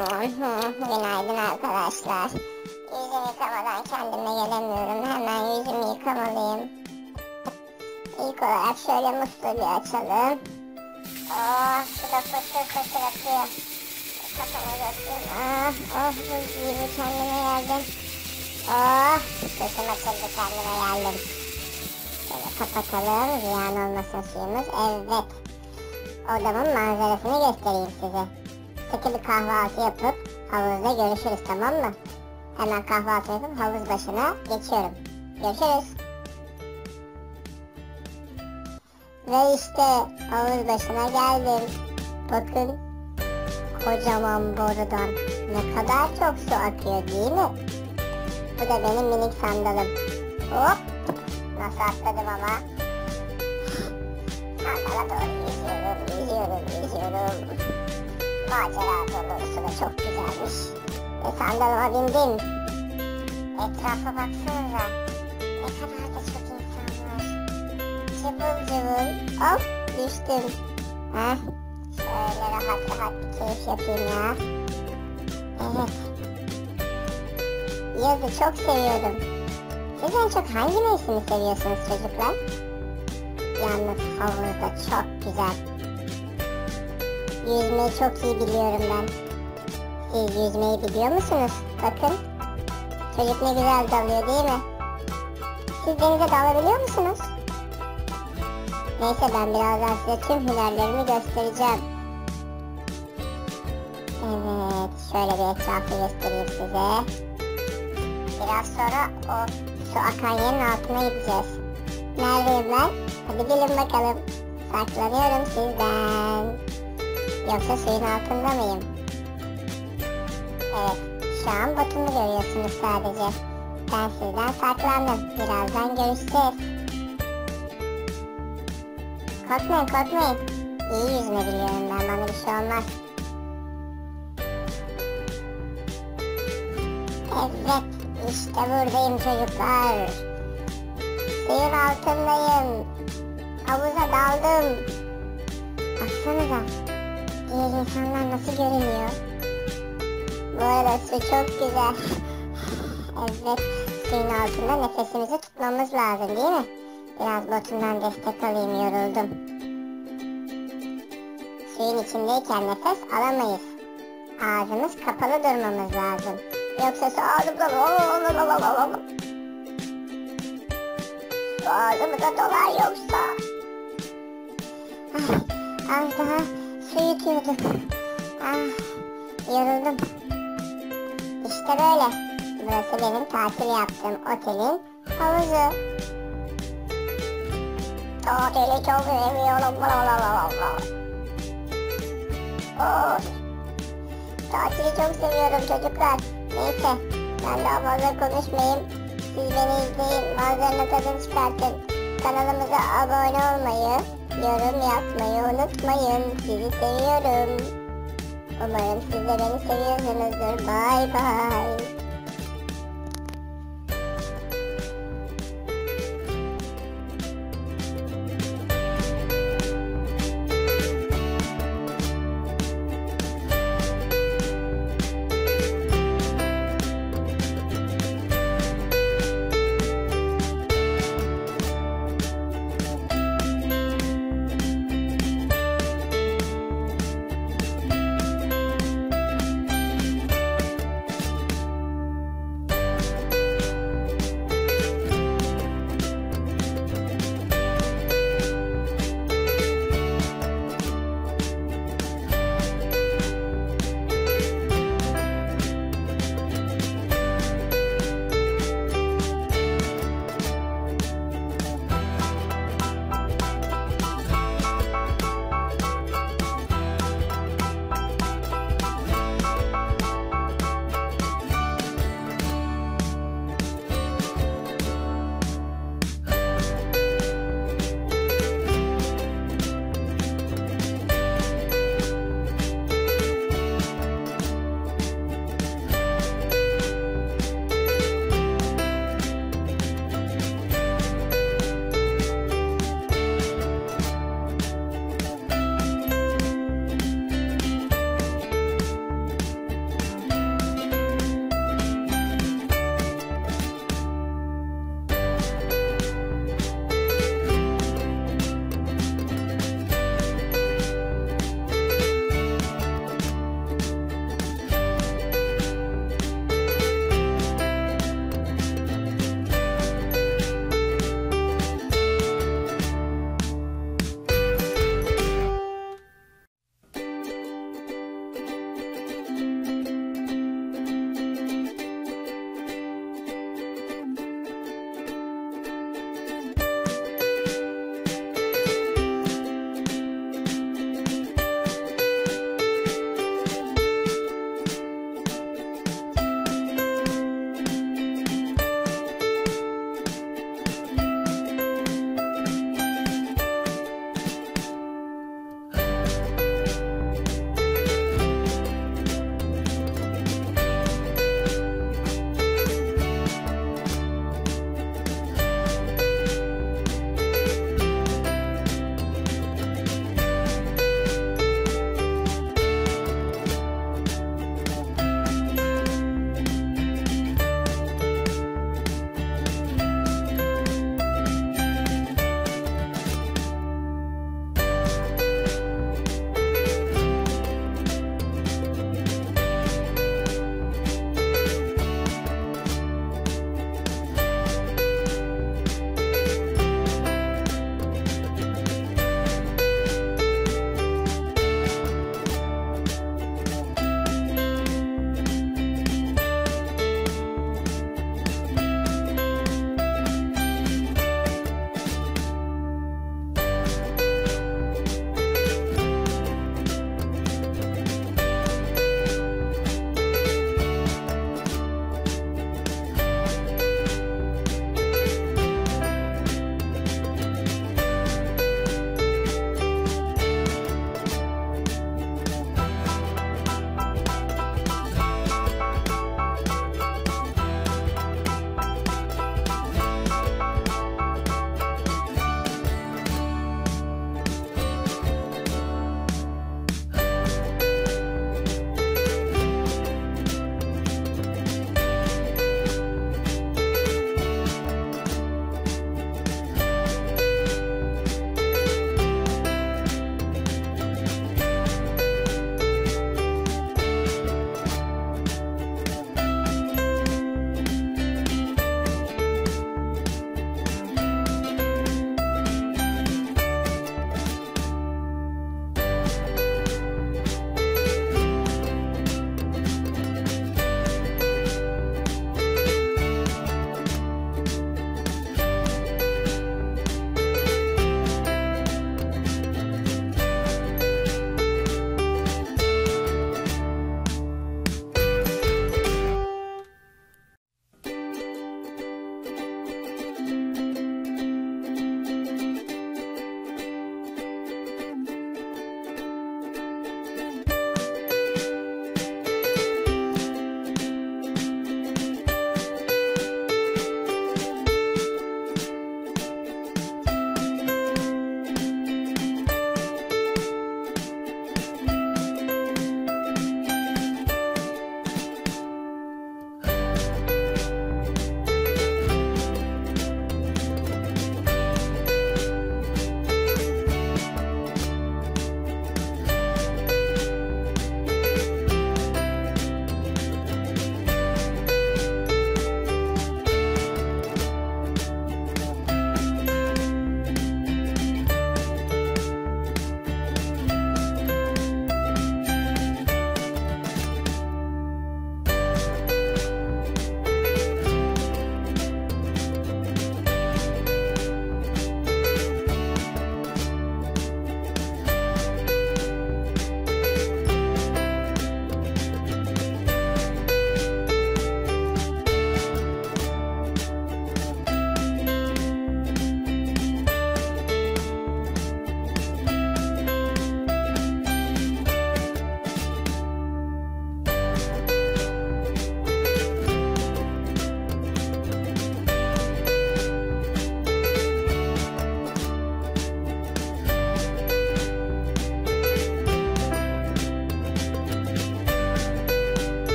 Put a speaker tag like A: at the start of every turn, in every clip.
A: Günaydın arkadaşlar. Yüzümü yıkamadan kendime gelemiyorum. Hemen yüzümü yıkamalıyım. İlk olarak şöyle musluğu açalım. Su da fısır fısır akıyor. Kafama götüreyim. Buz gibi kendime geldim. Sesim açıldı, kendime geldim. Şöyle kapatalım, ziyan olmasın suyumuz. Evet. Odamın manzarasını göstereyim size. Sıkı bir kahvaltı yapıp havuzda görüşürüz, tamam mı? Hemen kahvaltı yapıp havuz başına geçiyorum. Görüşürüz. Ve işte havuz başına geldim. Bakın, kocaman borudan ne kadar çok su akıyor değil mi? Bu da benim minik sandalım. Hop! Nasıl atladım ama? Sandala doğru yüzüyorum. Macera dolu, su da çok güzelmiş. Sandalıma bindim. Etrafa baksanıza. Ne kadar da çok insan var. Cıvıl cıvıl. Hop, düştüm. Şöyle rahat rahat bir keyif yapayım ya. Evet. Yazı çok seviyorum. Siz en çok hangi mevsimi seviyorsunuz çocuklar? Yalnız havuz da çok güzel. Yüzmeyi çok iyi biliyorum ben. Siz yüzmeyi biliyor musunuz? Bakın. Çocuk ne güzel dalıyor değil mi? Siz denize dalabiliyor musunuz? Neyse, ben birazdan size tüm hünerlerimi göstereceğim. Evet. Şöyle bir etrafı göstereyim size. Biraz sonra o su akan yerin altına gideceğiz. Neredeyim ben? Hadi gelin bakalım. Saklanıyorum sizden. Yoksa suyun altında mıyım? Evet, şu an botumu görüyorsunuz sadece. Ben sizden saklandım. Birazdan görüşeceğiz. Korkmayın. İyi yüzme biliyorum ben, bana bir şey olmaz. Evet, işte buradayım çocuklar. Suyun altındayım. Havuza daldım. Baksanıza, diğer insanlar nasıl görünüyor? Bu arada su çok güzel. Evet, suyun altında nefesimizi tutmamız lazım değil mi? Biraz botumdan destek alayım, yoruldum. Suyun içindeyken nefes alamayız. Ağzımız kapalı durmamız lazım. Yoksa su ağzımıza dolar yoksa. Az daha su yutuyordum. Yoruldum. İşte böyle. Burası benim tatil yaptığım otelin havuzu. Tatili çok seviyorum. Tatili çok seviyorum çocuklar. Neyse, ben daha fazla konuşmayayım. Siz beni izleyin, manzaranın tadını çıkartın. Kanalımıza abone olmayı, yorum yapmayı unutmayın. Sizi seviyorum. Umarım siz de beni seviyorsunuzdur. Bye bye.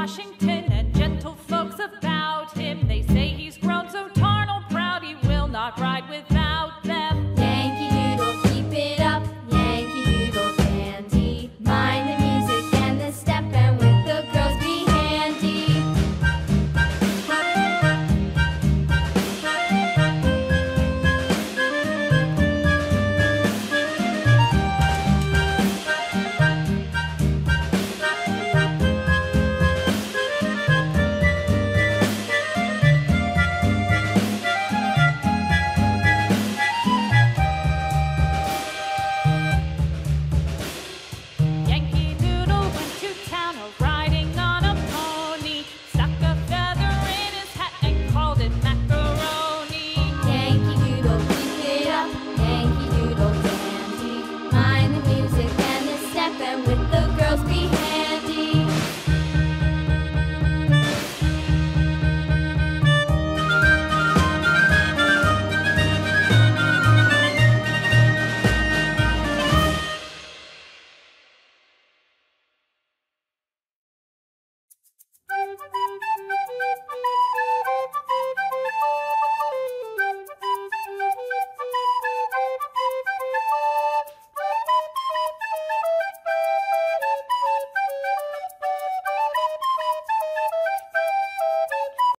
B: Washington.